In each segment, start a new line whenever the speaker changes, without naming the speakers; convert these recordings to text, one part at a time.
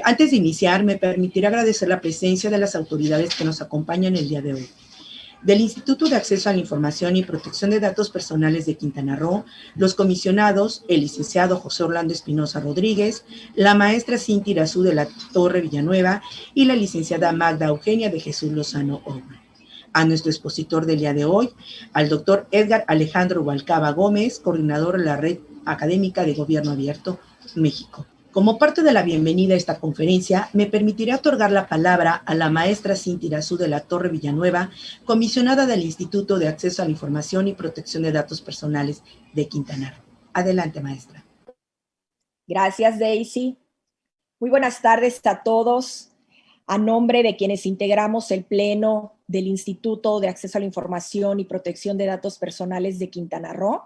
Antes de iniciar, me permitiré agradecer la presencia de las autoridades que nos acompañan el día de hoy. Del Instituto de Acceso a la Información y Protección de Datos Personales de Quintana Roo, los comisionados, el licenciado José Orlando Espinosa Rodríguez, la maestra Cintia Irazú de la Torre Villanueva y la licenciada Magda Eugenia de Jesús Lozano Ogman. A nuestro expositor del día de hoy, al doctor Edgar Alejandro Rubalcaba Gómez, coordinador de la Red Académica de Gobierno Abierto, México. Como parte de la bienvenida a esta conferencia, me permitiré otorgar la palabra a la maestra Cintia Irazú de la Torre Villanueva, comisionada del Instituto de Acceso a la Información y Protección de Datos Personales de Quintana Roo. Adelante, maestra.
Gracias, Daisy. Muy buenas tardes a todos. A nombre de quienes integramos el Pleno del Instituto de Acceso a la Información y Protección de Datos Personales de Quintana Roo,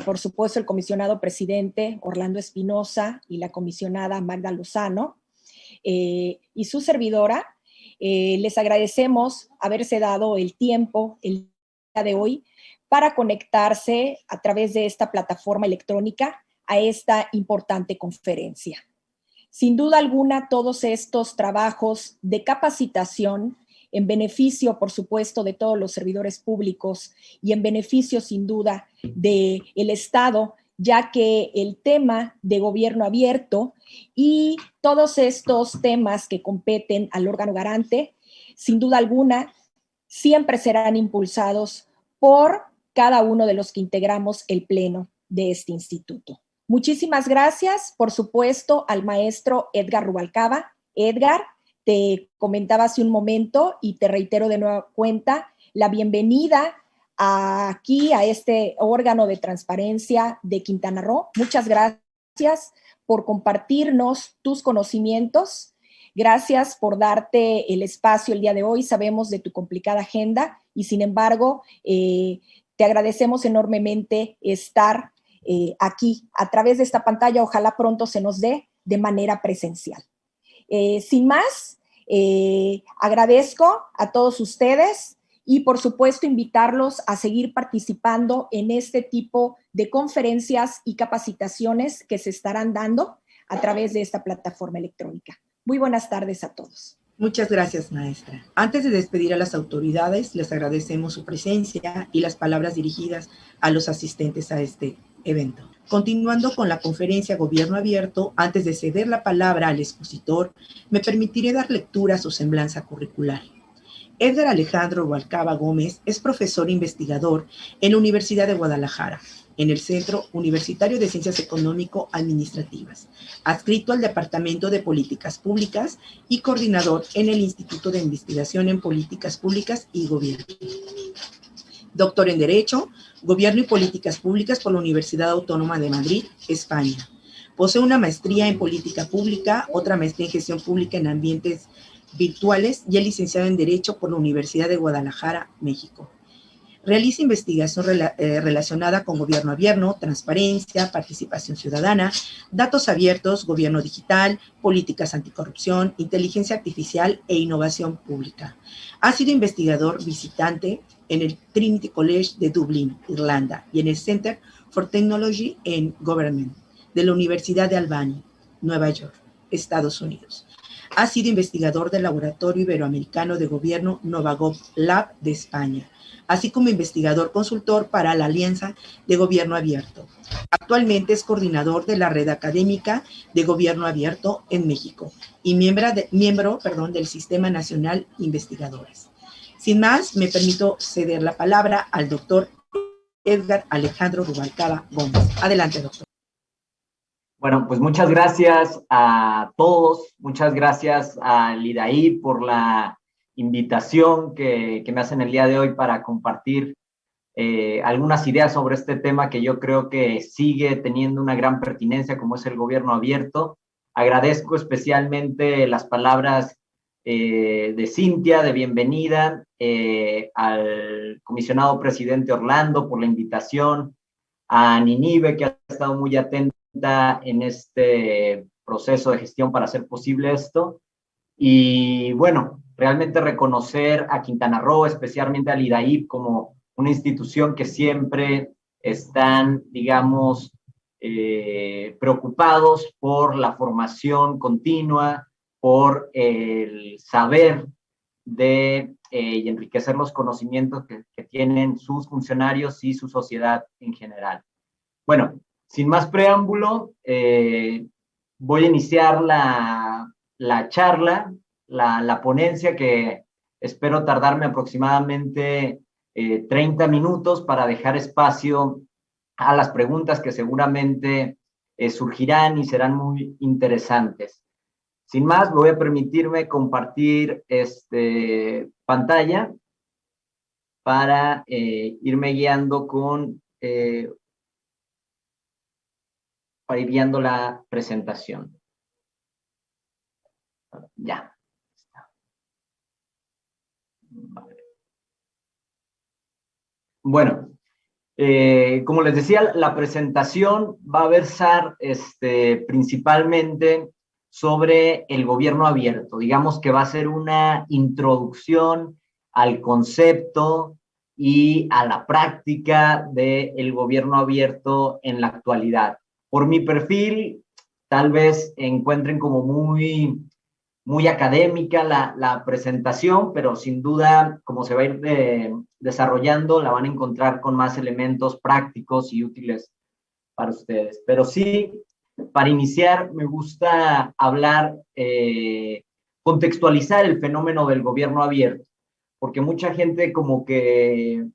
por supuesto el comisionado presidente Orlando Espinosa y la comisionada Magda Lozano y su servidora, les agradecemos haberse dado el tiempo el día de hoy para conectarse a través de esta plataforma electrónica a esta importante conferencia. Sin duda alguna, todos estos trabajos de capacitación en beneficio, por supuesto, de todos los servidores públicos y en beneficio, sin duda, del Estado, ya que el tema de gobierno abierto y todos estos temas que competen al órgano garante, sin duda alguna, siempre serán impulsados por cada uno de los que integramos el pleno de este instituto. Muchísimas gracias, por supuesto, al maestro Edgar Rubalcaba. Edgar, te comentaba hace un momento y te reitero de nueva cuenta la bienvenida aquí a este órgano de transparencia de Quintana Roo. Muchas gracias por compartirnos tus conocimientos. Gracias por darte el espacio el día de hoy. Sabemos de tu complicada agenda y sin embargo te agradecemos enormemente estar aquí a través de esta pantalla. Ojalá pronto se nos dé de manera presencial. Sin más, agradezco a todos ustedes y por supuesto invitarlos a seguir participando en este tipo de conferencias y capacitaciones que se estarán dando a través de esta plataforma electrónica. Muy buenas tardes a todos.
Muchas gracias, maestra. Antes de despedir a las autoridades, les agradecemos su presencia y las palabras dirigidas a los asistentes a este evento. Continuando con la conferencia Gobierno Abierto, antes de ceder la palabra al expositor, me permitiré dar lectura a su semblanza curricular. Edgar Alejandro Rubalcaba Gómez es profesor investigador en la Universidad de Guadalajara, en el Centro Universitario de Ciencias Económico-Administrativas, adscrito al Departamento de Políticas Públicas y coordinador en el Instituto de Investigación en Políticas Públicas y Gobierno. Doctor en Derecho, Gobierno y Políticas Públicas por la Universidad Autónoma de Madrid, España. Posee una maestría en Política Pública, otra maestría en Gestión Pública en Ambientes Virtuales y es licenciado en Derecho por la Universidad de Guadalajara, México. Realiza investigación relacionada con gobierno abierto, transparencia, participación ciudadana, datos abiertos, gobierno digital, políticas anticorrupción, inteligencia artificial e innovación pública. Ha sido investigador visitante en el Trinity College de Dublín, Irlanda, y en el Center for Technology and Government de la Universidad de Albany, Nueva York, Estados Unidos. Ha sido investigador del Laboratorio Iberoamericano de Gobierno Novagov Lab de España, así como investigador consultor para la Alianza de Gobierno Abierto. Actualmente es coordinador de la Red Académica de Gobierno Abierto en México y miembro del Sistema Nacional Investigadores. Sin más, me permito ceder la palabra al doctor Edgar Alejandro Rubalcaba Gómez. Adelante, doctor.
Bueno, pues muchas gracias a todos, muchas gracias al IDAI por la invitación que me hacen el día de hoy para compartir algunas ideas sobre este tema que yo creo que sigue teniendo una gran pertinencia, como es el gobierno abierto. Agradezco especialmente las palabras de Cintia, de bienvenida, al comisionado presidente Orlando por la invitación, a Ninive, que ha estado muy atenta en este proceso de gestión para hacer posible esto. Y bueno, realmente reconocer a Quintana Roo, especialmente al IDAIP, como una institución que siempre están, digamos, preocupados por la formación continua, por el saber y enriquecer los conocimientos que tienen sus funcionarios y su sociedad en general. Bueno, sin más preámbulo, voy a iniciar la charla, la ponencia, que espero tardarme aproximadamente 30 minutos para dejar espacio a las preguntas que seguramente surgirán y serán muy interesantes. Sin más, voy a permitirme compartir pantalla para irme guiando para ir guiando la presentación. Ya. Vale. Bueno, como les decía, la presentación va a versar principalmente sobre el gobierno abierto. Digamos que va a ser una introducción al concepto y a la práctica del gobierno abierto en la actualidad. Por mi perfil, tal vez encuentren como muy académica la presentación, pero sin duda, como se va a ir desarrollando, la van a encontrar con más elementos prácticos y útiles para ustedes. Pero sí, para iniciar, me gusta hablar, contextualizar el fenómeno del gobierno abierto, porque mucha gente como que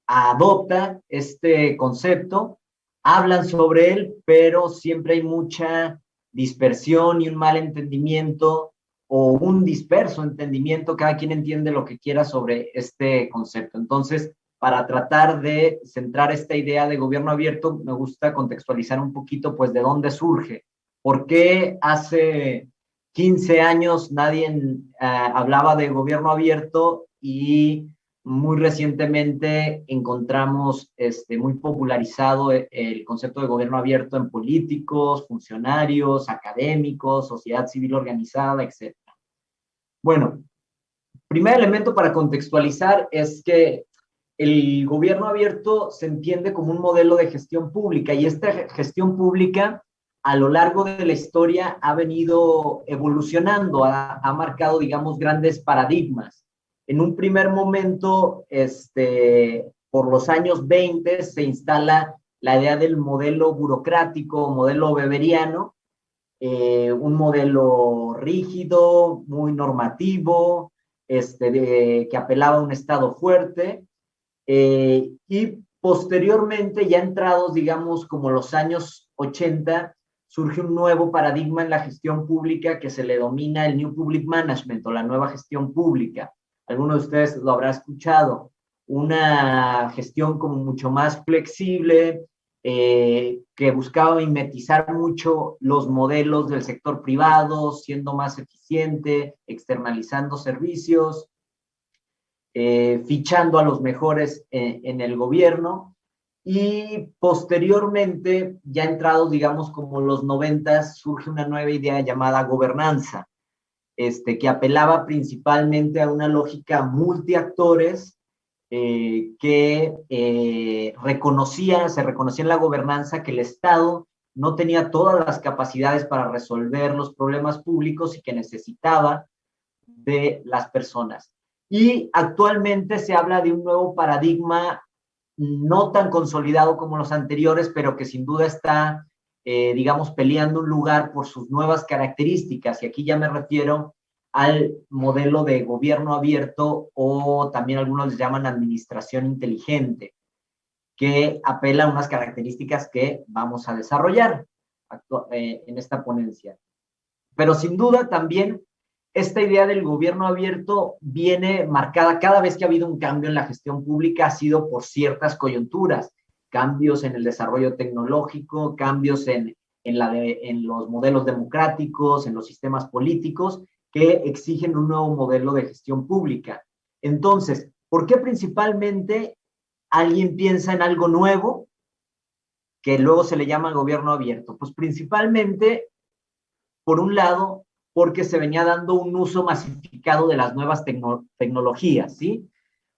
adopta este concepto, hablan sobre él, pero siempre hay mucha dispersión y un mal entendimiento o un disperso entendimiento. Cada quien entiende lo que quiera sobre este concepto. Entonces, para tratar de centrar esta idea de gobierno abierto, me gusta contextualizar un poquito, pues, de dónde surge. ¿Por qué hace 15 años nadie hablaba de gobierno abierto y muy recientemente encontramos muy popularizado el concepto de gobierno abierto en políticos, funcionarios, académicos, sociedad civil organizada, etc.? Bueno, primer elemento para contextualizar es que el gobierno abierto se entiende como un modelo de gestión pública, y esta gestión pública a lo largo de la historia ha venido evolucionando, ha marcado, digamos, grandes paradigmas. En un primer momento, por los años 20, se instala la idea del modelo burocrático, modelo weberiano, un modelo rígido, muy normativo, que apelaba a un Estado fuerte, y posteriormente, ya entrados, digamos, como los años 80, surge un nuevo paradigma en la gestión pública que se le denomina el New Public Management, o la nueva gestión pública. Algunos de ustedes lo habrán escuchado. Una gestión como mucho más flexible, que buscaba mimetizar mucho los modelos del sector privado, siendo más eficiente, externalizando servicios, fichando a los mejores en el gobierno. Y posteriormente, ya entrados, digamos, como los 90, surge una nueva idea llamada gobernanza, que apelaba principalmente a una lógica multiactores, que se reconocía en la gobernanza que el Estado no tenía todas las capacidades para resolver los problemas públicos y que necesitaba de las personas. Y actualmente se habla de un nuevo paradigma, no tan consolidado como los anteriores, pero que sin duda está, digamos, peleando un lugar por sus nuevas características. Y aquí ya me refiero al modelo de gobierno abierto, o también algunos les llaman administración inteligente, que apela a unas características que vamos a desarrollar en esta ponencia. Pero sin duda también esta idea del gobierno abierto viene marcada cada vez que ha habido un cambio en la gestión pública, ha sido por ciertas coyunturas, cambios en el desarrollo tecnológico, cambios en los modelos democráticos, en los sistemas políticos, que exigen un nuevo modelo de gestión pública. Entonces, ¿por qué principalmente alguien piensa en algo nuevo que luego se le llama gobierno abierto? Pues principalmente, por un lado, porque se venía dando un uso masificado de las nuevas tecnologías, ¿sí?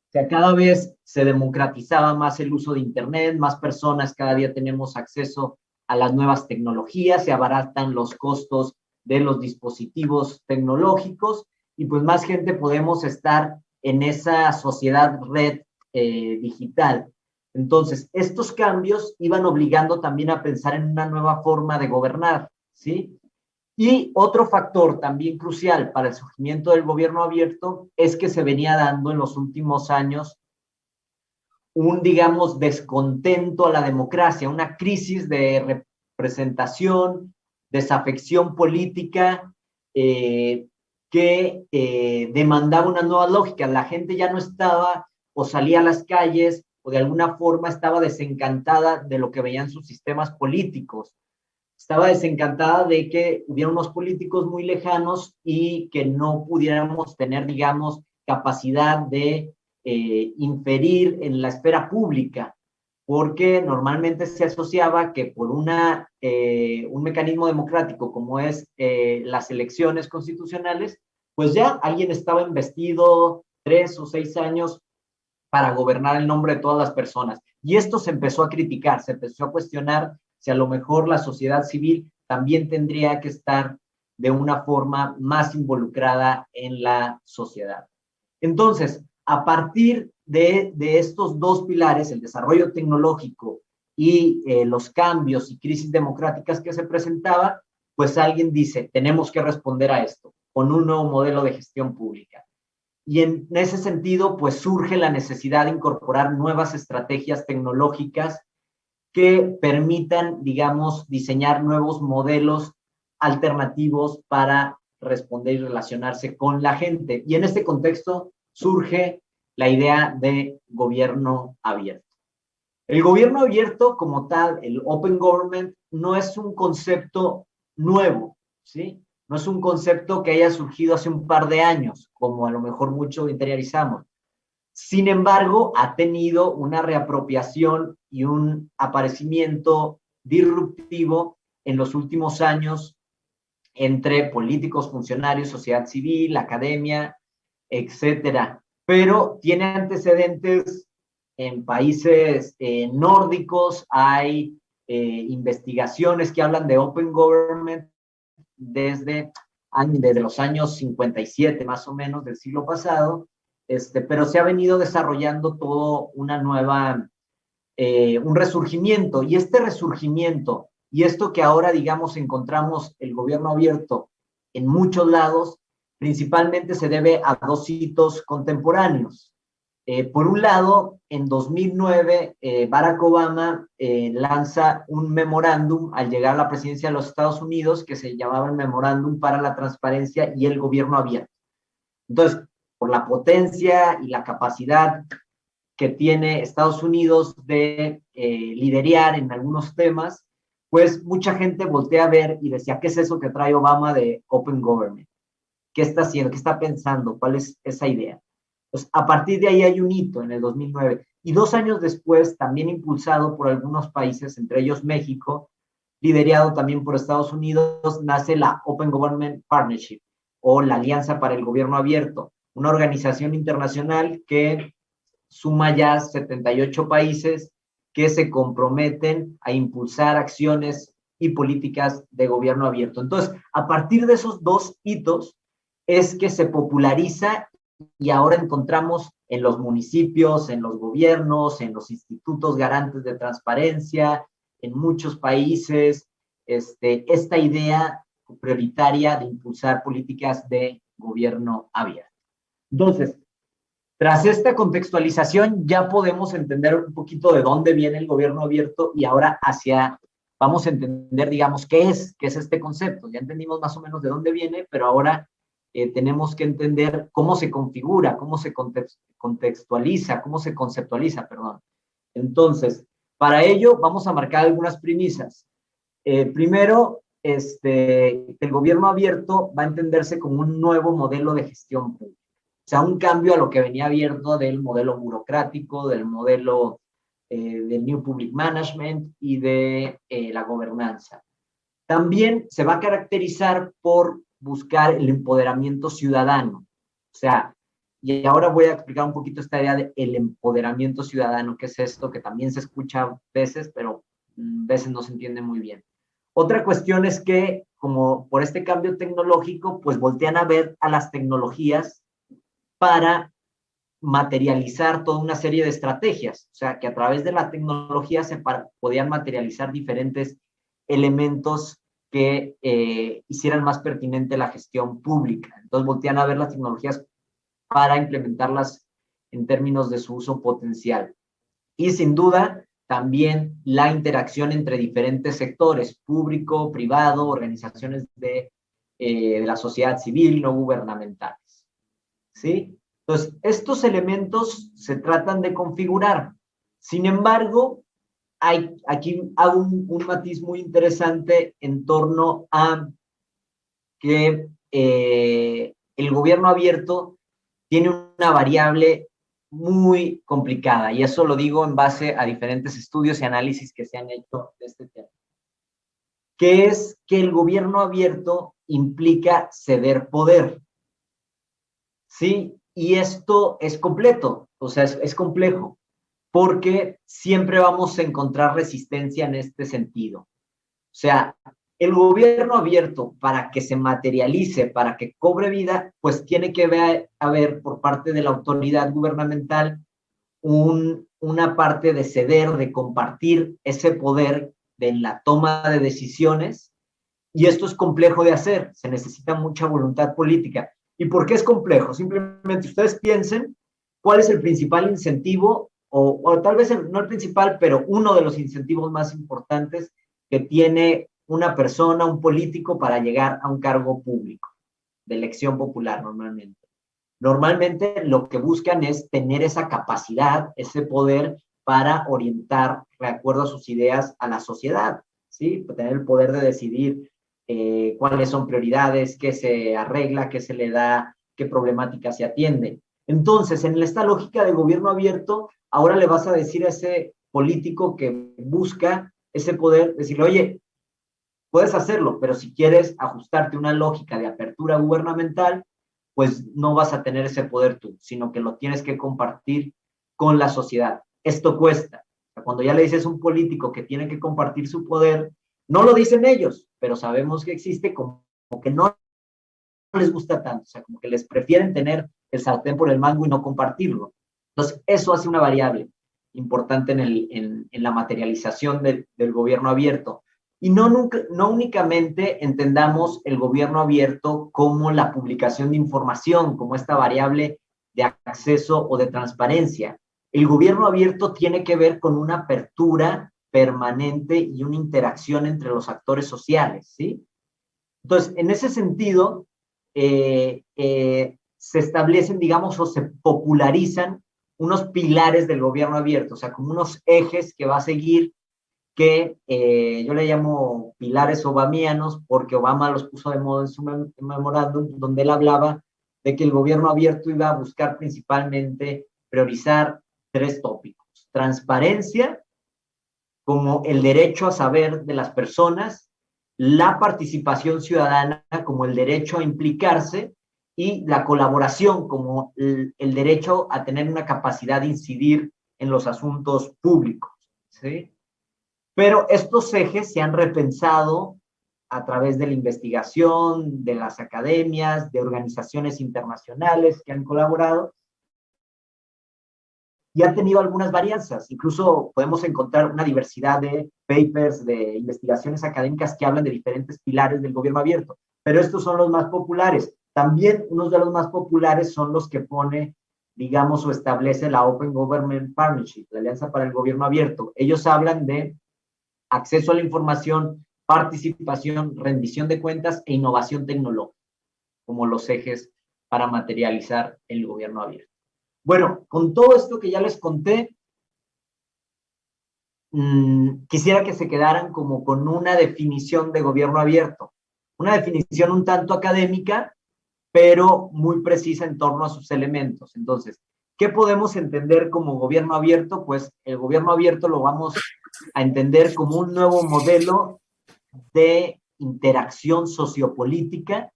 O sea, cada vez se democratizaba más el uso de Internet, más personas cada día tenemos acceso a las nuevas tecnologías, se abaratan los costos de los dispositivos tecnológicos y pues más gente podemos estar en esa sociedad red digital. Entonces, estos cambios iban obligando también a pensar en una nueva forma de gobernar, ¿sí? Y otro factor también crucial para el surgimiento del gobierno abierto es que se venía dando en los últimos años un, digamos, descontento a la democracia, una crisis de representación, desafección política que demandaba una nueva lógica. La gente ya no estaba o salía a las calles o de alguna forma estaba desencantada de lo que veían sus sistemas políticos. Estaba desencantada de que hubiera unos políticos muy lejanos y que no pudiéramos tener, digamos, capacidad de inferir en la esfera pública, porque normalmente se asociaba que por un mecanismo democrático como es las elecciones constitucionales, pues ya alguien estaba investido 3 o 6 años para gobernar el nombre de todas las personas. Y esto se empezó a criticar, se empezó a cuestionar si a lo mejor la sociedad civil también tendría que estar de una forma más involucrada en la sociedad. Entonces, a partir de estos dos pilares, el desarrollo tecnológico y los cambios y crisis democráticas que se presentaba, pues alguien dice, tenemos que responder a esto con un nuevo modelo de gestión pública. Y en ese sentido, pues surge la necesidad de incorporar nuevas estrategias tecnológicas que permitan, digamos, diseñar nuevos modelos alternativos para responder y relacionarse con la gente. Y en este contexto surge la idea de gobierno abierto. El gobierno abierto como tal, el open government, no es un concepto nuevo, ¿sí? No es un concepto que haya surgido hace un par de años, como a lo mejor mucho interiorizamos. Sin embargo, ha tenido una reapropiación y un aparecimiento disruptivo en los últimos años entre políticos, funcionarios, sociedad civil, academia, etcétera. Pero tiene antecedentes en países nórdicos, hay investigaciones que hablan de open government desde los años 57 más o menos del siglo pasado, pero se ha venido desarrollando todo una nueva, un resurgimiento, y este resurgimiento y esto que ahora, digamos, encontramos el gobierno abierto en muchos lados, principalmente se debe a dos hitos contemporáneos. Por un lado, en 2009, Barack Obama lanza un memorándum al llegar a la presidencia de los Estados Unidos que se llamaba el Memorándum para la Transparencia y el Gobierno Abierto. Entonces, por la potencia y la capacidad que tiene Estados Unidos de liderar en algunos temas, pues mucha gente voltea a ver y decía, ¿qué es eso que trae Obama de Open Government? ¿Qué está haciendo? ¿Qué está pensando? ¿Cuál es esa idea? Pues a partir de ahí hay un hito en el 2009. Y 2 años después, también impulsado por algunos países, entre ellos México, liderado también por Estados Unidos, nace la Open Government Partnership, o la Alianza para el Gobierno Abierto, una organización internacional que suma ya 78 países que se comprometen a impulsar acciones y políticas de gobierno abierto. Entonces, a partir de esos dos hitos es que se populariza y ahora encontramos en los municipios, en los gobiernos, en los institutos garantes de transparencia, en muchos países, esta idea prioritaria de impulsar políticas de gobierno abierto. Entonces, tras esta contextualización ya podemos entender un poquito de dónde viene el gobierno abierto y ahora vamos a entender, digamos, qué es este concepto. Ya entendimos más o menos de dónde viene, pero ahora tenemos que entender cómo se configura, cómo se contextualiza, cómo se conceptualiza, perdón. Entonces, para ello vamos a marcar algunas premisas. Primero, el gobierno abierto va a entenderse como un nuevo modelo de gestión pública. O sea, un cambio a lo que venía abierto del modelo burocrático, del modelo del New Public Management y de la gobernanza. También se va a caracterizar por buscar el empoderamiento ciudadano. O sea, y ahora voy a explicar un poquito esta idea del empoderamiento ciudadano, que es esto que también se escucha a veces, pero veces no se entiende muy bien. Otra cuestión es que, como por este cambio tecnológico, pues voltean a ver a las tecnologías para materializar toda una serie de estrategias. O sea, que a través de la tecnología podían materializar diferentes elementos que hicieran más pertinente la gestión pública. Entonces, voltean a ver las tecnologías para implementarlas en términos de su uso potencial. Y sin duda, también la interacción entre diferentes sectores, público, privado, organizaciones de la sociedad civil, no gubernamentales. ¿Sí? Entonces, estos elementos se tratan de configurar. Sin embargo, aquí hago un matiz muy interesante en torno a que el gobierno abierto tiene una variable muy complicada, y eso lo digo en base a diferentes estudios y análisis que se han hecho de este tema, que es que el gobierno abierto implica ceder poder, ¿sí? Y esto es completo, o sea, es complejo, porque siempre vamos a encontrar resistencia en este sentido. O sea, el gobierno abierto, para que se materialice, para que cobre vida, pues tiene que haber por parte de la autoridad gubernamental una parte de ceder, de compartir ese poder de la toma de decisiones, y esto es complejo de hacer, se necesita mucha voluntad política. ¿Y por qué es complejo? Simplemente ustedes piensen cuál es el principal incentivo, o tal vez no el principal, pero uno de los incentivos más importantes que tiene una persona, un político, para llegar a un cargo público, de elección popular normalmente. Normalmente lo que buscan es tener esa capacidad, ese poder para orientar, de acuerdo a sus ideas, a la sociedad, ¿sí? Tener el poder de decidir cuáles son prioridades, qué se arregla, qué se le da, qué problemática se atiende. Entonces, en esta lógica de gobierno abierto, ahora le vas a decir a ese político que busca ese poder, decirle, oye, puedes hacerlo, pero si quieres ajustarte a una lógica de apertura gubernamental, pues no vas a tener ese poder tú, sino que lo tienes que compartir con la sociedad. Esto cuesta. O sea, cuando ya le dices a un político que tiene que compartir su poder, no lo dicen ellos, pero sabemos que existe, como que no les gusta tanto, o sea, como que les prefieren tener el sartén por el mango y no compartirlo. Entonces, eso hace una variable importante en la materialización del gobierno abierto. Y no únicamente entendamos el gobierno abierto como la publicación de información, como esta variable de acceso o de transparencia. El gobierno abierto tiene que ver con una apertura permanente y una interacción entre los actores sociales, ¿sí? Entonces, en ese sentido, se establecen, digamos, o se popularizan unos pilares del gobierno abierto, o sea, como unos ejes que va a seguir, que yo le llamo pilares obamianos, porque Obama los puso de moda en su memorándum, donde él hablaba de que el gobierno abierto iba a buscar principalmente priorizar 3 tópicos: transparencia, como el derecho a saber de las personas, la participación ciudadana como el derecho a implicarse, y la colaboración como el derecho a tener una capacidad de incidir en los asuntos públicos, ¿sí? Pero estos ejes se han repensado a través de la investigación, de las academias, de organizaciones internacionales que han colaborado, y ha tenido algunas varianzas. Incluso podemos encontrar una diversidad de papers, de investigaciones académicas que hablan de diferentes pilares del gobierno abierto, pero estos son los más populares. También unos de los más populares son los que pone, digamos, o establece la Open Government Partnership, la Alianza para el Gobierno Abierto. Ellos hablan de acceso a la información, participación, rendición de cuentas e innovación tecnológica como los ejes para materializar el gobierno abierto. Bueno, con todo esto que ya les conté, quisiera que se quedaran como con una definición de gobierno abierto, una definición un tanto académica, pero muy precisa en torno a sus elementos. Entonces, ¿qué podemos entender como gobierno abierto? Pues el gobierno abierto lo vamos a entender como un nuevo modelo de interacción sociopolítica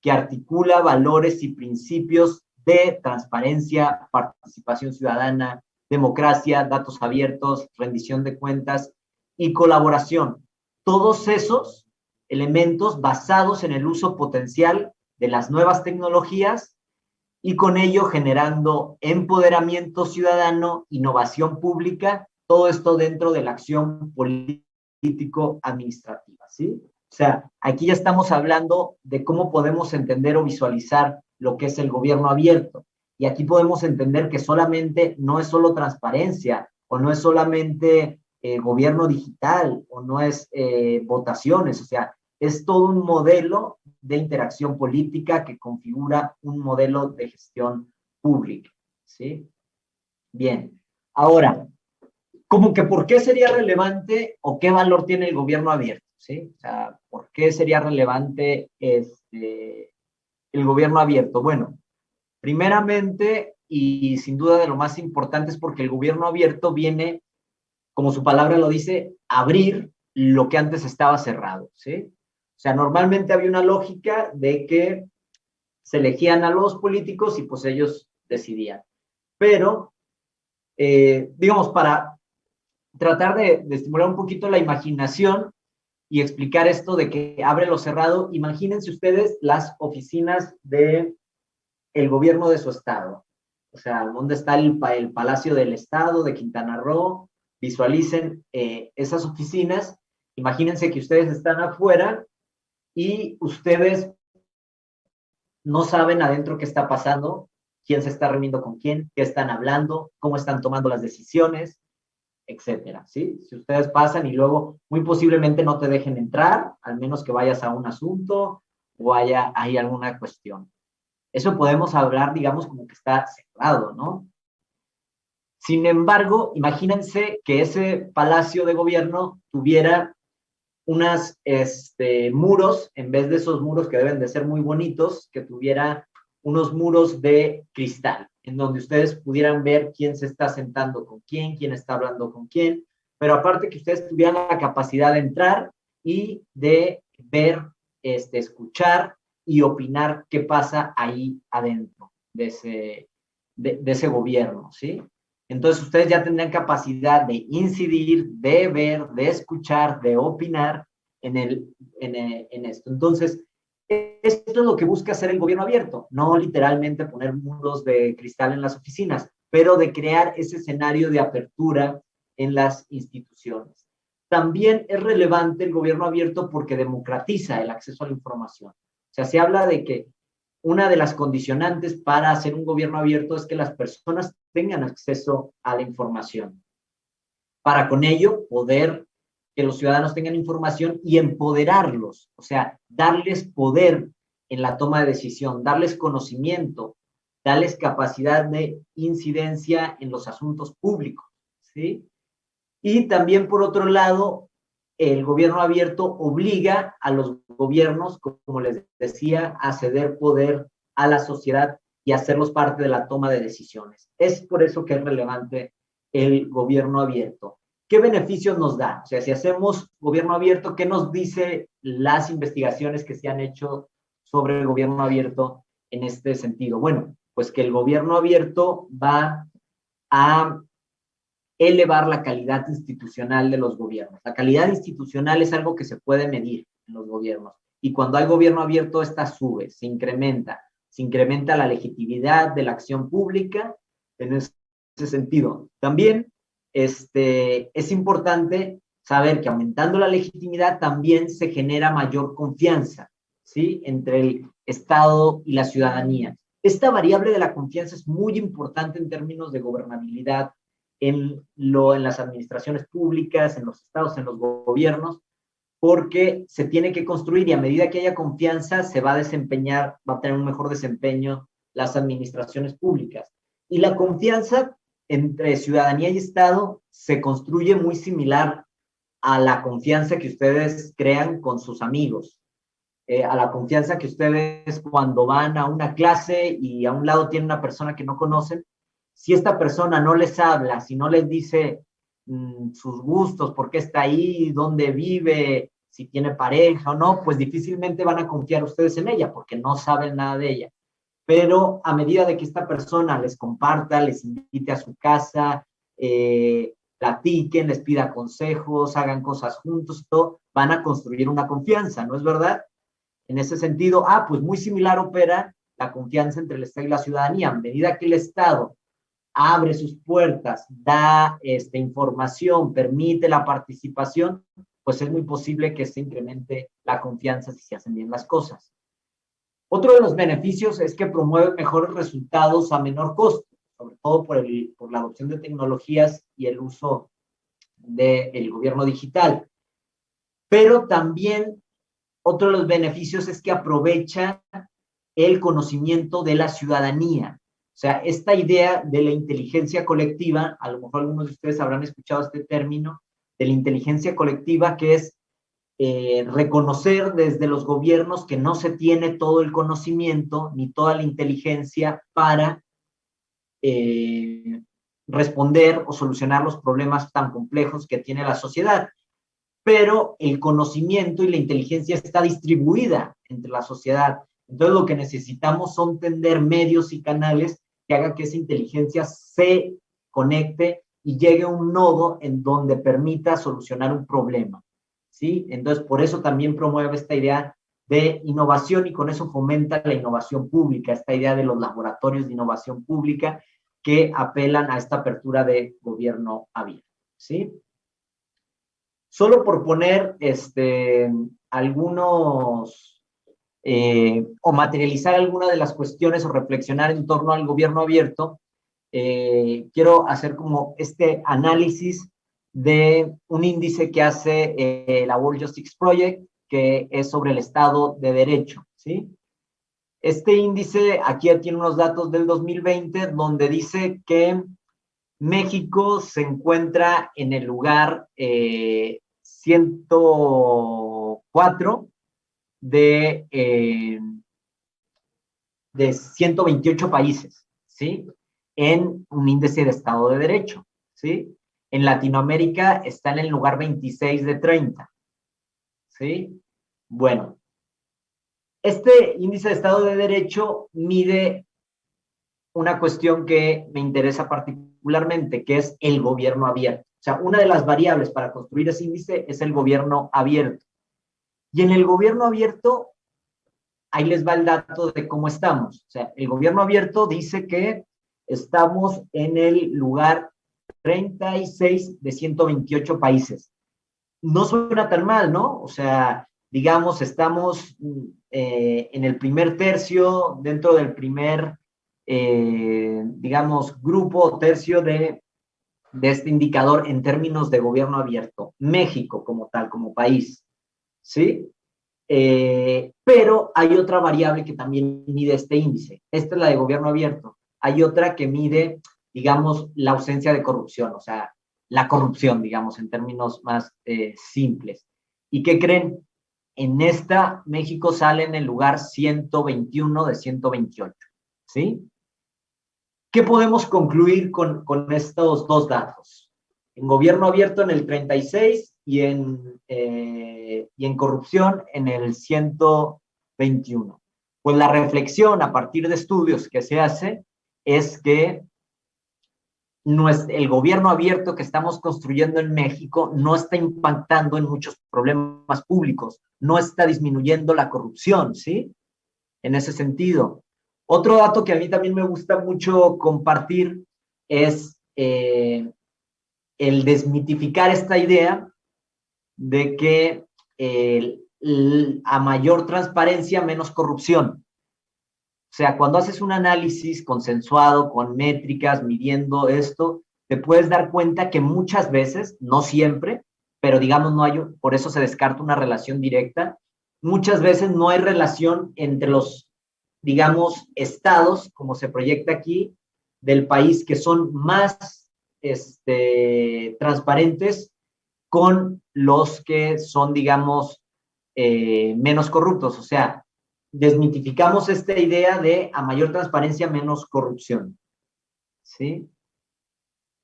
que articula valores y principios de transparencia, participación ciudadana, democracia, datos abiertos, rendición de cuentas y colaboración. Todos esos elementos basados en el uso potencial de las nuevas tecnologías y con ello generando empoderamiento ciudadano, innovación pública, todo esto dentro de la acción político-administrativa, ¿sí? O sea, aquí ya estamos hablando de cómo podemos entender o visualizar lo que es el gobierno abierto. Y aquí podemos entender que solamente no es solo transparencia, o no es solamente gobierno digital, o no es votaciones, o sea, es todo un modelo de interacción política que configura un modelo de gestión pública, ¿sí? Bien, ahora, como que ¿por qué sería relevante o qué valor tiene el gobierno abierto? ¿Sí? O sea, ¿por qué sería relevante el gobierno abierto? Bueno, primeramente y sin duda de lo más importante es porque el gobierno abierto viene, como su palabra lo dice, a abrir lo que antes estaba cerrado, ¿sí? O sea, normalmente había una lógica de que se elegían a los políticos y pues ellos decidían. Pero, digamos, para tratar de estimular un poquito la imaginación y explicar esto de que abre lo cerrado, imagínense ustedes las oficinas del gobierno de su estado. O sea, ¿dónde está el Palacio del Estado de Quintana Roo? Visualicen esas oficinas. Imagínense que ustedes están afuera y ustedes no saben adentro qué está pasando, quién se está reuniendo con quién, qué están hablando, cómo están tomando las decisiones, etcétera, ¿sí? Si ustedes pasan y luego muy posiblemente no te dejen entrar, al menos que vayas a un asunto o hay alguna cuestión. Eso podemos hablar, digamos, como que está cerrado, ¿no? Sin embargo, imagínense que ese palacio de gobierno tuviera unas muros, en vez de esos muros que deben de ser muy bonitos, que tuviera unos muros de cristal, en donde ustedes pudieran ver quién se está sentando con quién está hablando con quién, pero aparte que ustedes tuvieran la capacidad de entrar y de ver, escuchar y opinar qué pasa ahí adentro de ese gobierno, ¿sí? Entonces ustedes ya tendrán capacidad de incidir, de ver, de escuchar, de opinar en esto. Entonces, esto es lo que busca hacer el gobierno abierto, no literalmente poner muros de cristal en las oficinas, pero de crear ese escenario de apertura en las instituciones. También es relevante el gobierno abierto porque democratiza el acceso a la información. O sea, se habla de que una de las condicionantes para hacer un gobierno abierto es que las personas tengan acceso a la información. Para con ello poder que los ciudadanos tengan información y empoderarlos, o sea, darles poder en la toma de decisión, darles conocimiento, darles capacidad de incidencia en los asuntos públicos, ¿sí? Y también, por otro lado, el gobierno abierto obliga a los gobiernos, como les decía, a ceder poder a la sociedad y hacerlos parte de la toma de decisiones. Es por eso que es relevante el gobierno abierto. ¿Qué beneficios nos da? O sea, si hacemos gobierno abierto, ¿qué nos dice las investigaciones que se han hecho sobre el gobierno abierto en este sentido? Bueno, pues que el gobierno abierto va a elevar la calidad institucional de los gobiernos. La calidad institucional es algo que se puede medir en los gobiernos. Y cuando hay gobierno abierto, esta sube, se incrementa la legitimidad de la acción pública en ese sentido. También es importante saber que aumentando la legitimidad también se genera mayor confianza, ¿sí? Entre el Estado y la ciudadanía. Esta variable de la confianza es muy importante en términos de gobernabilidad en las administraciones públicas, en los estados, en los gobiernos, porque se tiene que construir y a medida que haya confianza se va a desempeñar, va a tener un mejor desempeño las administraciones públicas. Y la confianza entre ciudadanía y Estado se construye muy similar a la confianza que ustedes crean con sus amigos, a la confianza que ustedes cuando van a una clase y a un lado tienen una persona que no conocen, si esta persona no les habla, si no les dice sus gustos, por qué está ahí, dónde vive, si tiene pareja o no, pues difícilmente van a confiar ustedes en ella porque no saben nada de ella. Pero a medida de que esta persona les comparta, les invite a su casa, platiquen, les pida consejos, hagan cosas juntos, todo, van a construir una confianza, ¿no es verdad? En ese sentido, pues muy similar opera la confianza entre el Estado y la ciudadanía. A medida que el Estado abre sus puertas, da información, permite la participación, pues es muy posible que se incremente la confianza si se hacen bien las cosas. Otro de los beneficios es que promueve mejores resultados a menor costo, sobre todo por la adopción de tecnologías y el uso del gobierno digital. Pero también otro de los beneficios es que aprovecha el conocimiento de la ciudadanía. O sea, esta idea de la inteligencia colectiva, a lo mejor algunos de ustedes habrán escuchado este término, de la inteligencia colectiva, que es reconocer desde los gobiernos que no se tiene todo el conocimiento ni toda la inteligencia para responder o solucionar los problemas tan complejos que tiene la sociedad. Pero el conocimiento y la inteligencia está distribuida entre la sociedad. Entonces lo que necesitamos son tender medios y canales que hagan que esa inteligencia se conecte y llegue a un nodo en donde permita solucionar un problema, ¿sí? Entonces por eso también promueve esta idea de innovación y con eso fomenta la innovación pública, esta idea de los laboratorios de innovación pública que apelan a esta apertura de gobierno abierto, ¿sí? Solo por poner algunos o materializar alguna de las cuestiones o reflexionar en torno al gobierno abierto, quiero hacer como este análisis de un índice que hace la World Justice Project, que es sobre el Estado de Derecho, ¿sí? Este índice, aquí ya tiene unos datos del 2020, donde dice que México se encuentra en el lugar 104 de 128 países, ¿sí? En un índice de Estado de Derecho, ¿sí? En Latinoamérica está en el lugar 26 de 30, ¿sí? Bueno, este índice de Estado de Derecho mide una cuestión que me interesa particularmente, que es el gobierno abierto. O sea, una de las variables para construir ese índice es el gobierno abierto. Y en el gobierno abierto, ahí les va el dato de cómo estamos. O sea, el gobierno abierto dice que estamos en el lugar 36 de 128 países. No suena tan mal, ¿no? O sea, digamos, estamos en el primer tercio, dentro del primer, digamos, grupo o tercio de este indicador en términos de gobierno abierto. México como tal, como país, ¿sí? Pero hay otra variable que también mide este índice. Esta es la de gobierno abierto. Hay otra que mide, digamos, la ausencia de corrupción, o sea, la corrupción, digamos, en términos más simples. ¿Y qué creen? En esta, México sale en el lugar 121 de 128, ¿sí? ¿Qué podemos concluir con estos dos datos? En gobierno abierto en el 36 y en corrupción en el 121. Pues la reflexión a partir de estudios que se hace es que el gobierno abierto que estamos construyendo en México no está impactando en muchos problemas públicos, no está disminuyendo la corrupción, ¿sí? En ese sentido. Otro dato que a mí también me gusta mucho compartir es el desmitificar esta idea de que a mayor transparencia, menos corrupción. O sea, cuando haces un análisis consensuado, con métricas, midiendo esto, te puedes dar cuenta que muchas veces, no siempre, pero digamos no hay, por eso se descarta una relación directa, muchas veces no hay relación entre los, digamos, estados, como se proyecta aquí, del país que son más transparentes con los que son, digamos, menos corruptos. O sea, desmitificamos esta idea de a mayor transparencia, menos corrupción, ¿sí?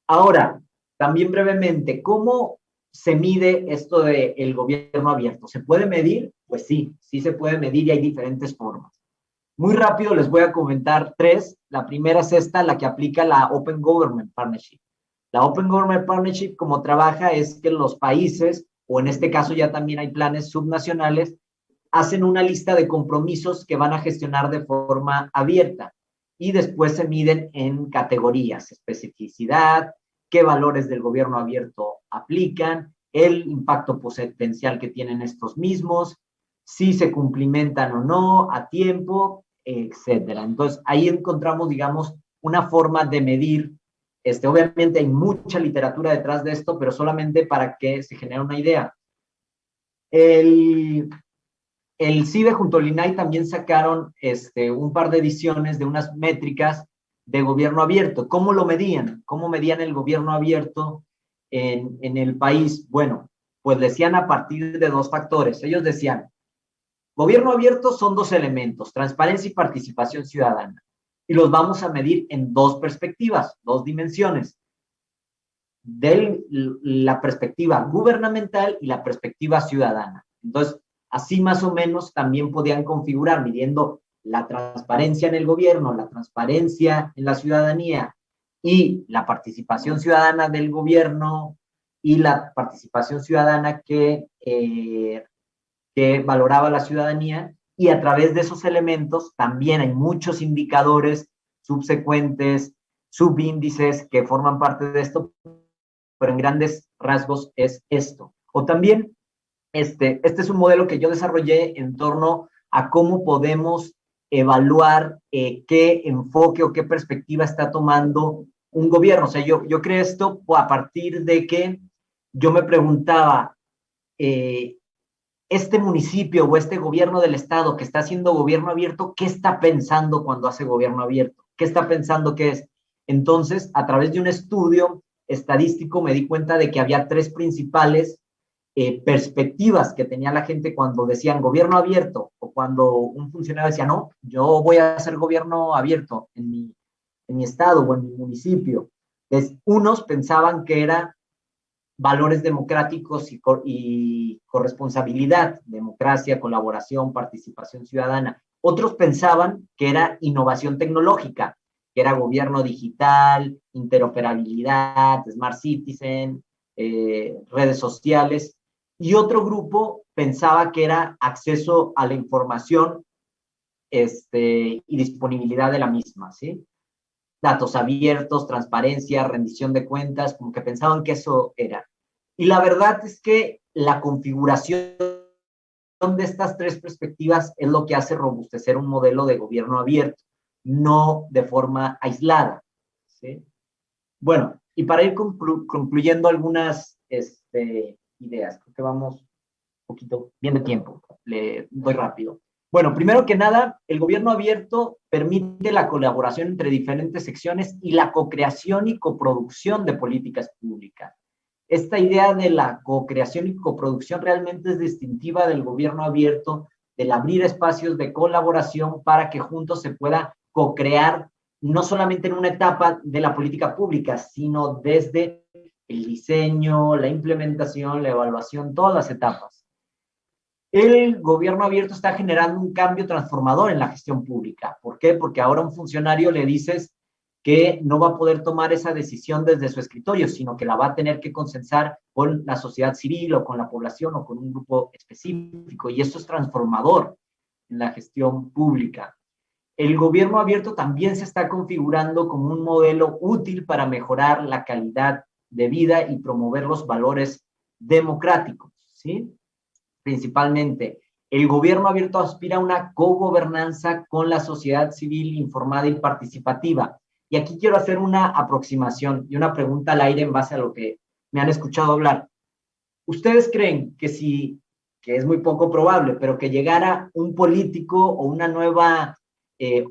Ahora, también brevemente, ¿cómo se mide esto del gobierno abierto? ¿Se puede medir? Pues sí, sí se puede medir y hay diferentes formas. Muy rápido les voy a comentar tres. La primera es esta, la que aplica la Open Government Partnership. La Open Government Partnership, como trabaja, es que los países, o en este caso ya también hay planes subnacionales, hacen una lista de compromisos que van a gestionar de forma abierta y después se miden en categorías, especificidad, qué valores del gobierno abierto aplican, el impacto potencial que tienen estos mismos, si se cumplimentan o no a tiempo, etcétera. Entonces, ahí encontramos, digamos, una forma de medir. Obviamente hay mucha literatura detrás de esto, pero solamente para que se genere una idea. El CIBE junto al INAI también sacaron un par de ediciones de unas métricas de gobierno abierto. ¿Cómo lo medían? ¿Cómo medían el gobierno abierto en el país? Bueno, pues decían a partir de dos factores. Ellos decían, gobierno abierto son dos elementos, transparencia y participación ciudadana. Y los vamos a medir en dos perspectivas, dos dimensiones. De la perspectiva gubernamental y la perspectiva ciudadana. Entonces, así más o menos también podían configurar, midiendo la transparencia en el gobierno, la transparencia en la ciudadanía y la participación ciudadana del gobierno y la participación ciudadana que valoraba la ciudadanía, y a través de esos elementos también hay muchos indicadores subsecuentes, subíndices que forman parte de esto, pero en grandes rasgos es esto. O también, este es un modelo que yo desarrollé en torno a cómo podemos evaluar qué enfoque o qué perspectiva está tomando un gobierno. O sea, yo creé esto a partir de que yo me preguntaba, este municipio o este gobierno del estado que está haciendo gobierno abierto, ¿qué está pensando cuando hace gobierno abierto? ¿Qué está pensando que es? Entonces, a través de un estudio estadístico me di cuenta de que había tres principales perspectivas que tenía la gente cuando decían gobierno abierto, o cuando un funcionario decía, no, yo voy a hacer gobierno abierto en mi estado o en mi municipio. Entonces, unos pensaban que era valores democráticos y corresponsabilidad, democracia, colaboración, participación ciudadana. Otros pensaban que era innovación tecnológica, que era gobierno digital, interoperabilidad, Smart Citizen, redes sociales. Y otro grupo pensaba que era acceso a la información y disponibilidad de la misma, ¿sí? Datos abiertos, transparencia, rendición de cuentas, como que pensaban que eso era. Y la verdad es que la configuración de estas tres perspectivas es lo que hace robustecer un modelo de gobierno abierto, no de forma aislada, ¿sí? Bueno, y para ir concluyendo algunas ideas, creo que vamos un poquito bien de tiempo, le doy rápido. Bueno, primero que nada, el gobierno abierto permite la colaboración entre diferentes secciones y la co-creación y coproducción de políticas públicas. Esta idea de la co-creación y coproducción realmente es distintiva del gobierno abierto, del abrir espacios de colaboración para que juntos se pueda co-crear, no solamente en una etapa de la política pública, sino desde el diseño, la implementación, la evaluación, todas las etapas. El gobierno abierto está generando un cambio transformador en la gestión pública. ¿Por qué? Porque ahora a un funcionario le dices que no va a poder tomar esa decisión desde su escritorio, sino que la va a tener que consensar con la sociedad civil o con la población o con un grupo específico. Y eso es transformador en la gestión pública. El gobierno abierto también se está configurando como un modelo útil para mejorar la calidad de vida y promover los valores democráticos, ¿sí? Principalmente, el gobierno abierto aspira a una cogobernanza con la sociedad civil informada y participativa. Y aquí quiero hacer una aproximación y una pregunta al aire en base a lo que me han escuchado hablar. ¿Ustedes creen que que es muy poco probable, pero que llegara un político o una nueva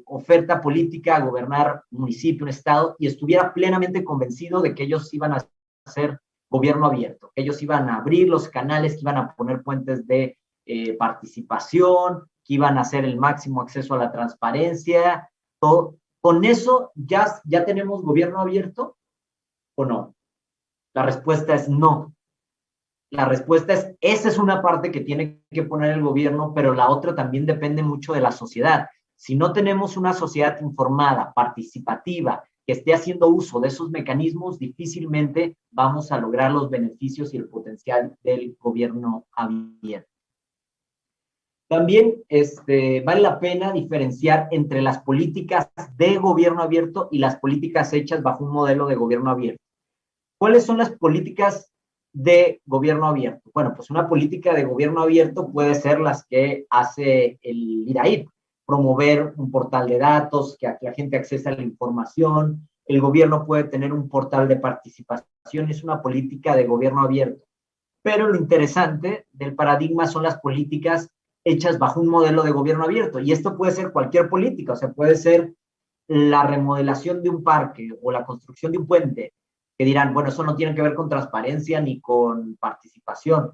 oferta política a gobernar un municipio, un estado, y estuviera plenamente convencido de que ellos iban a hacer gobierno abierto, que ellos iban a abrir los canales, que iban a poner puentes de participación, que iban a hacer el máximo acceso a la transparencia, todo? ¿Con eso ya tenemos gobierno abierto o no? La respuesta es no. La respuesta es, esa es una parte que tiene que poner el gobierno, pero la otra también depende mucho de la sociedad. Si no tenemos una sociedad informada, participativa, que esté haciendo uso de esos mecanismos, difícilmente vamos a lograr los beneficios y el potencial del gobierno abierto. También vale la pena diferenciar entre las políticas de gobierno abierto y las políticas hechas bajo un modelo de gobierno abierto. ¿Cuáles son las políticas de gobierno abierto? Bueno, pues una política de gobierno abierto puede ser las que hace el IDAIP, promover un portal de datos, que la gente accesa a la información. El gobierno puede tener un portal de participación, es una política de gobierno abierto. Pero lo interesante del paradigma son las políticas hechas bajo un modelo de gobierno abierto. Y esto puede ser cualquier política, o sea, puede ser la remodelación de un parque o la construcción de un puente, que dirán, bueno, eso no tiene que ver con transparencia ni con participación.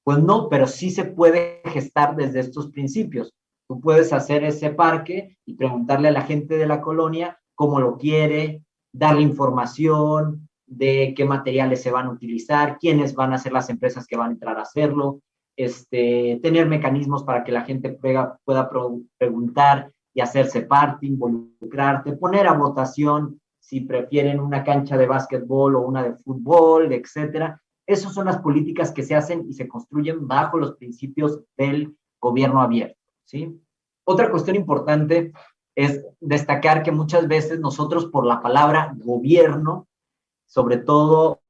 Pues no, pero sí se puede gestar desde estos principios. Tú puedes hacer ese parque y preguntarle a la gente de la colonia cómo lo quiere, darle información de qué materiales se van a utilizar, quiénes van a ser las empresas que van a entrar a hacerlo, tener mecanismos para que la gente pueda preguntar y hacerse parte, involucrarte, poner a votación si prefieren una cancha de básquetbol o una de fútbol, etcétera. Esas son las políticas que se hacen y se construyen bajo los principios del gobierno abierto, ¿sí? Otra cuestión importante es destacar que muchas veces nosotros por la palabra gobierno, sobre todo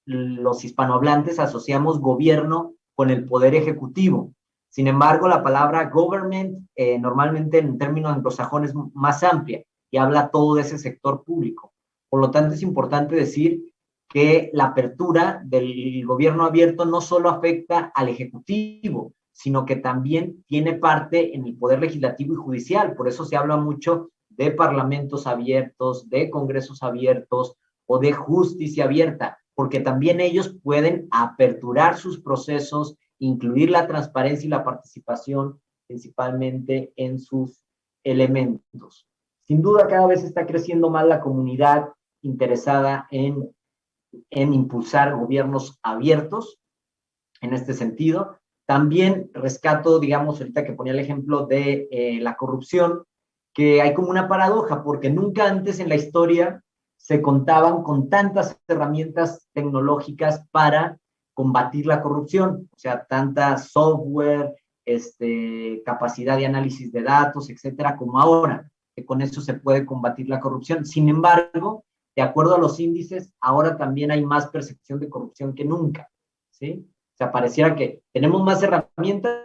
los hispanohablantes, asociamos gobierno con el poder ejecutivo. Sin embargo, la palabra government normalmente en términos anglosajones es más amplia y habla todo de ese sector público. Por lo tanto, es importante decir que la apertura del gobierno abierto no solo afecta al ejecutivo, sino que también tiene parte en el poder legislativo y judicial. Por eso se habla mucho de parlamentos abiertos, de congresos abiertos o de justicia abierta, porque también ellos pueden aperturar sus procesos, incluir la transparencia y la participación principalmente en sus elementos. Sin duda, cada vez está creciendo más la comunidad interesada en impulsar gobiernos abiertos en este sentido. También rescato, digamos, ahorita que ponía el ejemplo de la corrupción, que hay como una paradoja, porque nunca antes en la historia se contaban con tantas herramientas tecnológicas para combatir la corrupción, o sea, tanta software, capacidad de análisis de datos, etcétera, como ahora, que con eso se puede combatir la corrupción. Sin embargo, de acuerdo a los índices, ahora también hay más percepción de corrupción que nunca, ¿sí? O sea, pareciera que tenemos más herramientas,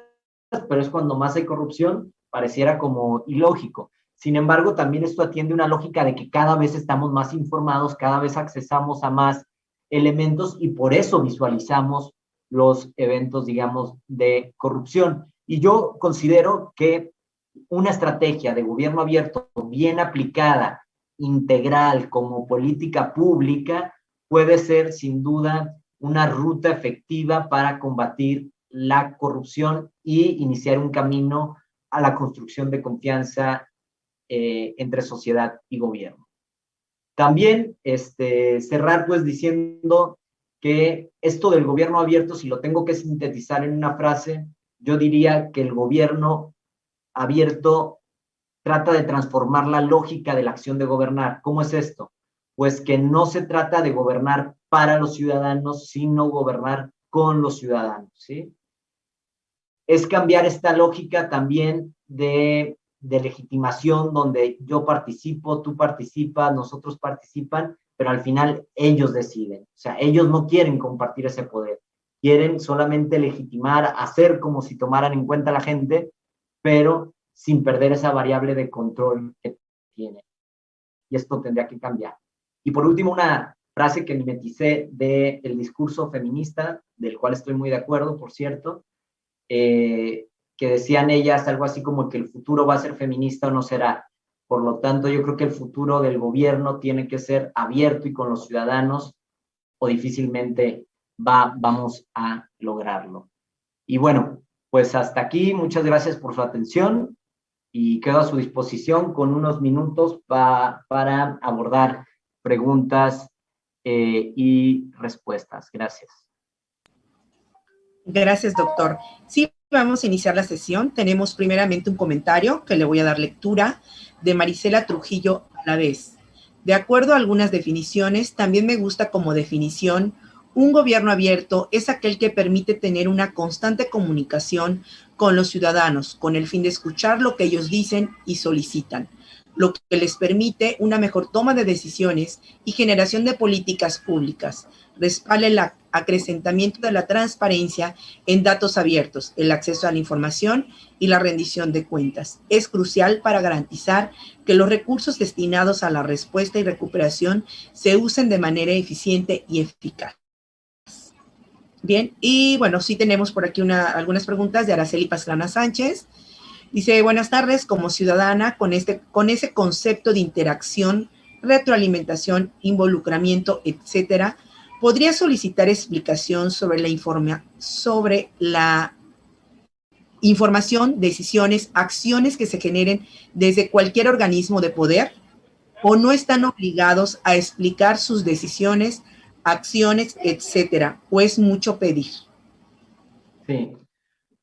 pero es cuando más hay corrupción, pareciera como ilógico. Sin embargo, también esto atiende una lógica de que cada vez estamos más informados, cada vez accesamos a más elementos y por eso visualizamos los eventos, digamos, de corrupción. Y yo considero que una estrategia de gobierno abierto bien aplicada, integral, como política pública, puede ser sin duda una ruta efectiva para combatir la corrupción y iniciar un camino a la construcción de confianza entre sociedad y gobierno. También cerrar pues diciendo que esto del gobierno abierto, si lo tengo que sintetizar en una frase, yo diría que el gobierno abierto trata de transformar la lógica de la acción de gobernar. ¿Cómo es esto? Pues que no se trata de gobernar para los ciudadanos, sino gobernar con los ciudadanos, ¿sí? Es cambiar esta lógica también de legitimación, donde yo participo, tú participas, nosotros participan, pero al final ellos deciden. O sea, ellos no quieren compartir ese poder. Quieren solamente legitimar, hacer como si tomaran en cuenta a la gente, pero sin perder esa variable de control que tiene. Y esto tendría que cambiar. Y por último, una frase que mimeticé del discurso feminista, del cual estoy muy de acuerdo, por cierto, que decían ellas algo así como que el futuro va a ser feminista o no será. Por lo tanto, yo creo que el futuro del gobierno tiene que ser abierto y con los ciudadanos o difícilmente vamos a lograrlo. Y bueno, pues hasta aquí. Muchas gracias por su atención y quedo a su disposición con unos minutos para abordar preguntas y respuestas. Gracias.
Gracias, doctor. Sí, vamos a iniciar la sesión. Tenemos primeramente un comentario que le voy a dar lectura de Marisela Trujillo Alavés. De acuerdo a algunas definiciones, también me gusta como definición, un gobierno abierto es aquel que permite tener una constante comunicación con los ciudadanos, con el fin de escuchar lo que ellos dicen y solicitan, lo que les permite una mejor toma de decisiones y generación de políticas públicas. Respalda el acrecentamiento de la transparencia en datos abiertos, el acceso a la información y la rendición de cuentas. Es crucial para garantizar que los recursos destinados a la respuesta y recuperación se usen de manera eficiente y eficaz. Bien, y bueno, sí tenemos por aquí algunas preguntas de Araceli Pastrana Sánchez. Dice, buenas tardes, como ciudadana, con ese concepto de interacción, retroalimentación, involucramiento, etcétera, ¿podría solicitar explicación sobre la información, decisiones, acciones que se generen desde cualquier organismo de poder? ¿O no están obligados a explicar sus decisiones, acciones, etcétera? ¿O es mucho pedir?
Sí.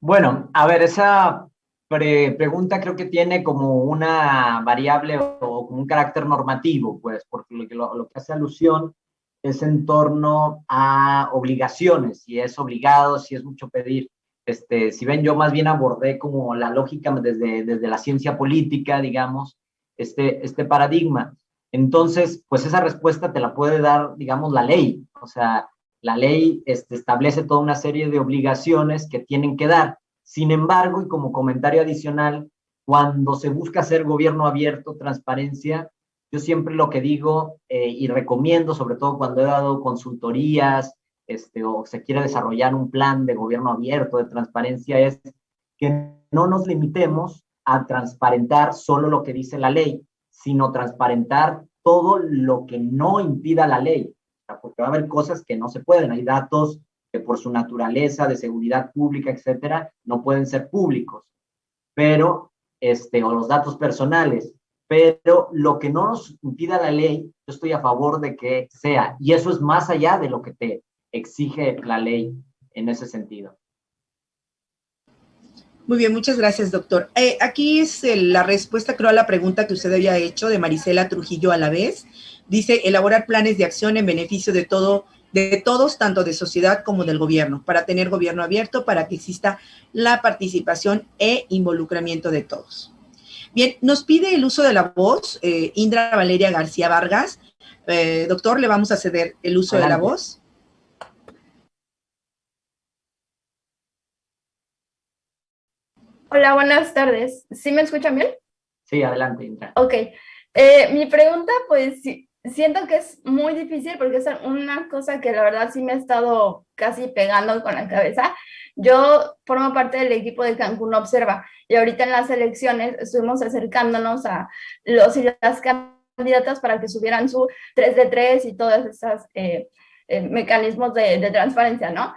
Bueno, a ver, esa pregunta creo que tiene como una variable o como un carácter normativo, pues, porque lo que hace alusión es en torno a obligaciones, si es obligado, si es mucho pedir. Si ven, yo más bien abordé como la lógica desde la ciencia política, digamos, este paradigma. Entonces, pues esa respuesta te la puede dar, digamos, la ley. O sea, la ley establece toda una serie de obligaciones que tienen que dar. Sin embargo, y como comentario adicional, cuando se busca hacer gobierno abierto, transparencia, yo siempre lo que digo y recomiendo, sobre todo cuando he dado consultorías o se quiere desarrollar un plan de gobierno abierto, de transparencia, es que no nos limitemos a transparentar solo lo que dice la ley, sino transparentar todo lo que no impida la ley, porque va a haber cosas que no se pueden, hay datos que por su naturaleza de seguridad pública, etcétera, no pueden ser públicos, pero, o los datos personales, pero lo que no nos impida la ley, yo estoy a favor de que sea, y eso es más allá de lo que te exige la ley en ese sentido.
Muy bien, muchas gracias, doctor. Aquí es la respuesta, creo, a la pregunta que usted había hecho de Marisela Trujillo Alavés. Dice, elaborar planes de acción en beneficio de todos, tanto de sociedad como del gobierno, para tener gobierno abierto, para que exista la participación e involucramiento de todos. Bien, nos pide el uso de la voz Indra Valeria García Vargas. Doctor, le vamos a ceder el uso Adelante. De la voz.
Hola, buenas tardes. ¿Sí me escuchan bien?
Sí, adelante, Indra.
Ok. Mi pregunta, pues, siento que es muy difícil porque es una cosa que la verdad sí me ha estado casi pegando con la cabeza. Yo formo parte del equipo de Cancún Observa y ahorita en las elecciones estuvimos acercándonos a los y las candidatas para que subieran su 3 de 3 y todos esos mecanismos de transparencia, ¿no?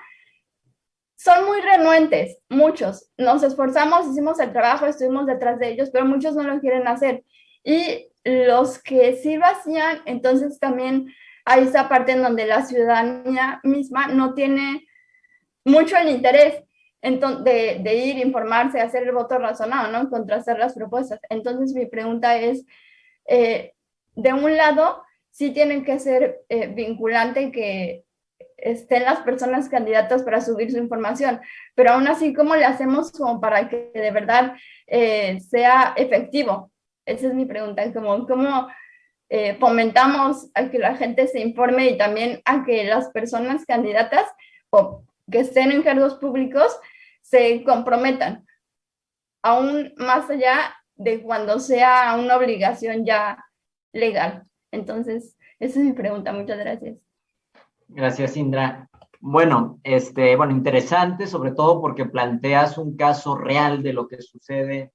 Son muy renuentes, muchos. Nos esforzamos, hicimos el trabajo, estuvimos detrás de ellos, pero muchos no lo quieren hacer. Y los que sí lo hacían, entonces también hay esa parte en donde la ciudadanía misma no tiene mucho el interés de ir, informarse, hacer el voto razonado, ¿no? Contrastar las propuestas. Entonces mi pregunta es, de un lado, sí tienen que ser vinculante que estén las personas candidatas para subir su información, pero aún así, ¿cómo le hacemos como para que de verdad sea efectivo? Esa es mi pregunta, ¿cómo fomentamos a que la gente se informe y también a que las personas candidatas o que estén en cargos públicos se comprometan, aún más allá de cuando sea una obligación ya legal? Entonces, esa es mi pregunta. Muchas gracias.
Gracias, Indra. Bueno, interesante, sobre todo porque planteas un caso real de lo que sucede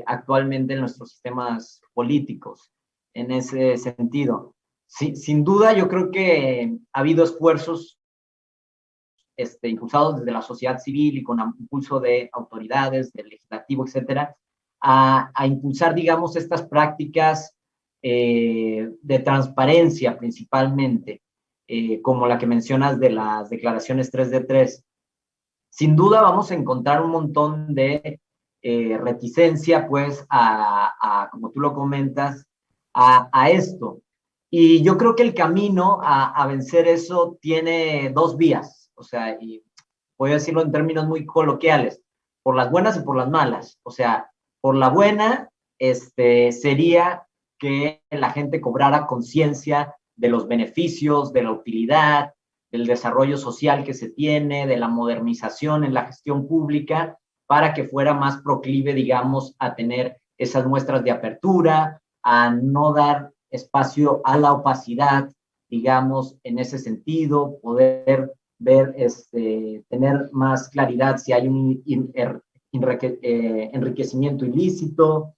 actualmente en nuestros sistemas políticos, en ese sentido. Sí, sin duda, yo creo que ha habido esfuerzos impulsados desde la sociedad civil y con impulso de autoridades, del legislativo, etcétera, a impulsar, digamos, estas prácticas de transparencia principalmente, como la que mencionas de las declaraciones 3 de 3. Sin duda vamos a encontrar un montón de reticencia, pues, como tú lo comentas, a esto. Y yo creo que el camino a vencer eso tiene dos vías, o sea, y voy a decirlo en términos muy coloquiales, por las buenas y por las malas. O sea, por la buena sería que la gente cobrara conciencia de los beneficios, de la utilidad, del desarrollo social que se tiene, de la modernización en la gestión pública, para que fuera más proclive, digamos, a tener esas muestras de apertura, a no dar espacio a la opacidad, digamos, en ese sentido, poder ver, tener más claridad si hay un enriquecimiento ilícito,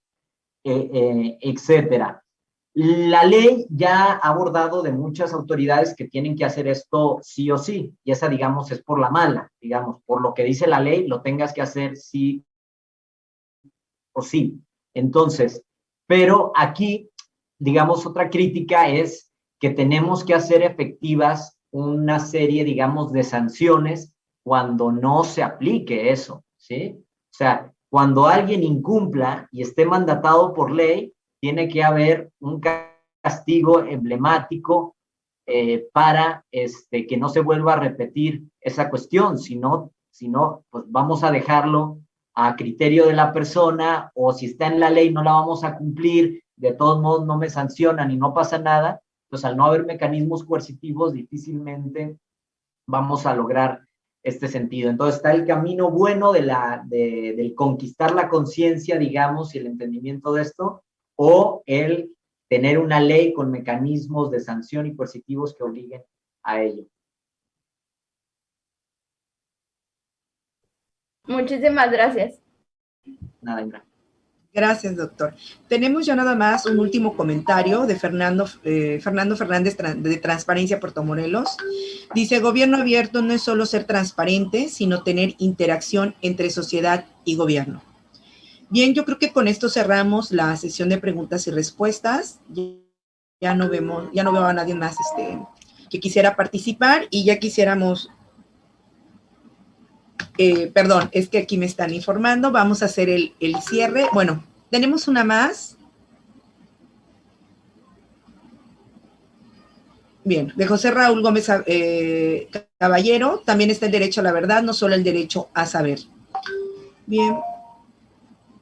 etcétera. La ley ya ha abordado de muchas autoridades que tienen que hacer esto sí o sí, y esa, digamos, es por la mala, digamos, por lo que dice la ley, lo tengas que hacer sí o sí. Entonces, pero aquí, digamos, otra crítica es que tenemos que hacer efectivas una serie, digamos, de sanciones cuando no se aplique eso, ¿sí? O sea, cuando alguien incumpla y esté mandatado por ley, tiene que haber un castigo emblemático para que no se vuelva a repetir esa cuestión, si no, pues vamos a dejarlo a criterio de la persona, o si está en la ley no la vamos a cumplir, de todos modos no me sancionan y no pasa nada, pues al no haber mecanismos coercitivos difícilmente vamos a lograr este sentido. Entonces está el camino bueno del conquistar la conciencia, digamos, y el entendimiento de esto, o el tener una ley con mecanismos de sanción y coercitivos que obliguen a ello.
Muchísimas gracias.
Nada, Indra.
Gracias, doctor. Tenemos ya nada más un último comentario de Fernando Fernández de Transparencia Puerto Morelos. Dice, gobierno abierto no es solo ser transparente, sino tener interacción entre sociedad y gobierno. Bien, yo creo que con esto cerramos la sesión de preguntas y respuestas. Ya no veo a nadie más que quisiera participar, y ya quisiéramos... perdón, es que aquí me están informando. Vamos a hacer el cierre. Bueno, tenemos una más. Bien, de José Raúl Gómez Caballero. También está el derecho a la verdad, no solo el derecho a saber. Bien,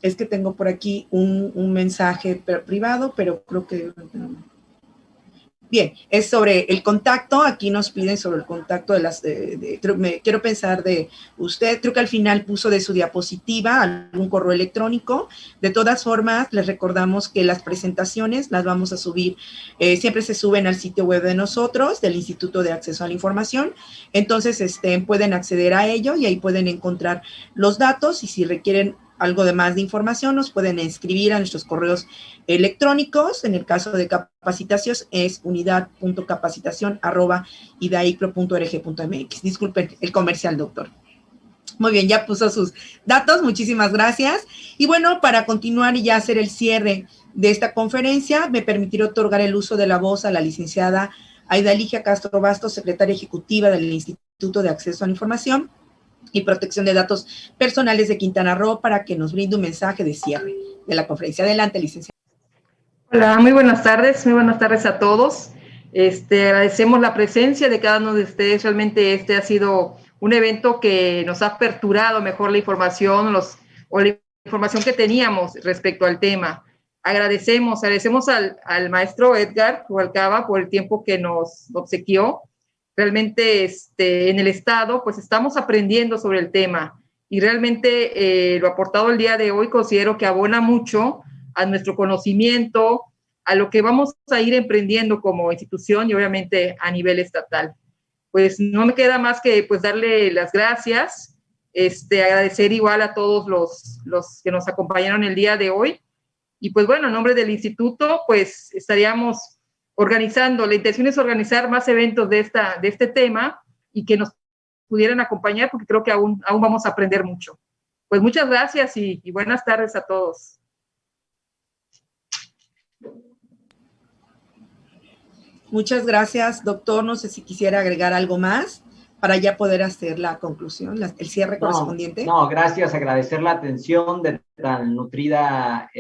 es que tengo por aquí un mensaje privado, pero creo que... Bien, es sobre el contacto. Aquí nos piden sobre el contacto quiero pensar de usted. Creo que al final puso de su diapositiva algún correo electrónico. De todas formas, les recordamos que las presentaciones las vamos a subir, siempre se suben al sitio web de nosotros, del Instituto de Acceso a la Información. Entonces, pueden acceder a ello y ahí pueden encontrar los datos, y si requieren algo de más de información, nos pueden escribir a nuestros correos electrónicos. En el caso de capacitaciones es unidad.capacitación@idaicro.org.mx. Disculpen el comercial, doctor. Muy bien, ya puso sus datos, muchísimas gracias. Y bueno, para continuar y ya hacer el cierre de esta conferencia, me permitiré otorgar el uso de la voz a la licenciada Aida Ligia Castro Bastos, secretaria ejecutiva del Instituto de Acceso a la Información y Protección de Datos Personales de Quintana Roo, para que nos brinde un mensaje de cierre de la conferencia. Adelante, licenciada.
Hola, muy buenas tardes a todos. Agradecemos la presencia de cada uno de ustedes. Realmente ha sido un evento que nos ha aperturado mejor la información, la información que teníamos respecto al tema. Agradecemos al maestro Edgar Rubalcaba por el tiempo que nos obsequió. Realmente en el Estado pues estamos aprendiendo sobre el tema, y realmente lo aportado el día de hoy considero que abona mucho a nuestro conocimiento, a lo que vamos a ir emprendiendo como institución y obviamente a nivel estatal. Pues no me queda más que pues darle las gracias, agradecer igual a todos los que nos acompañaron el día de hoy, y pues bueno, en nombre del instituto pues estaríamos organizando, la intención es organizar más eventos de este tema y que nos pudieran acompañar, porque creo que aún vamos a aprender mucho. Pues muchas gracias y buenas tardes a todos.
Muchas gracias, doctor. No sé si quisiera agregar algo más para ya poder hacer la conclusión, el cierre correspondiente.
No, gracias. Agradecer la atención de tan nutrida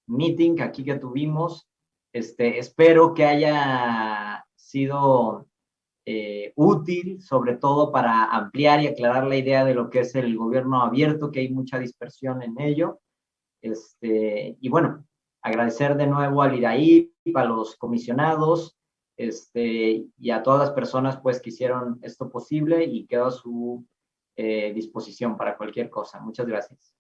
meeting aquí que tuvimos. Espero que haya sido útil, sobre todo para ampliar y aclarar la idea de lo que es el gobierno abierto, que hay mucha dispersión en ello. Y bueno, agradecer de nuevo al IDAIP, a los comisionados, y a todas las personas pues que hicieron esto posible, y quedo a su disposición para cualquier cosa. Muchas gracias.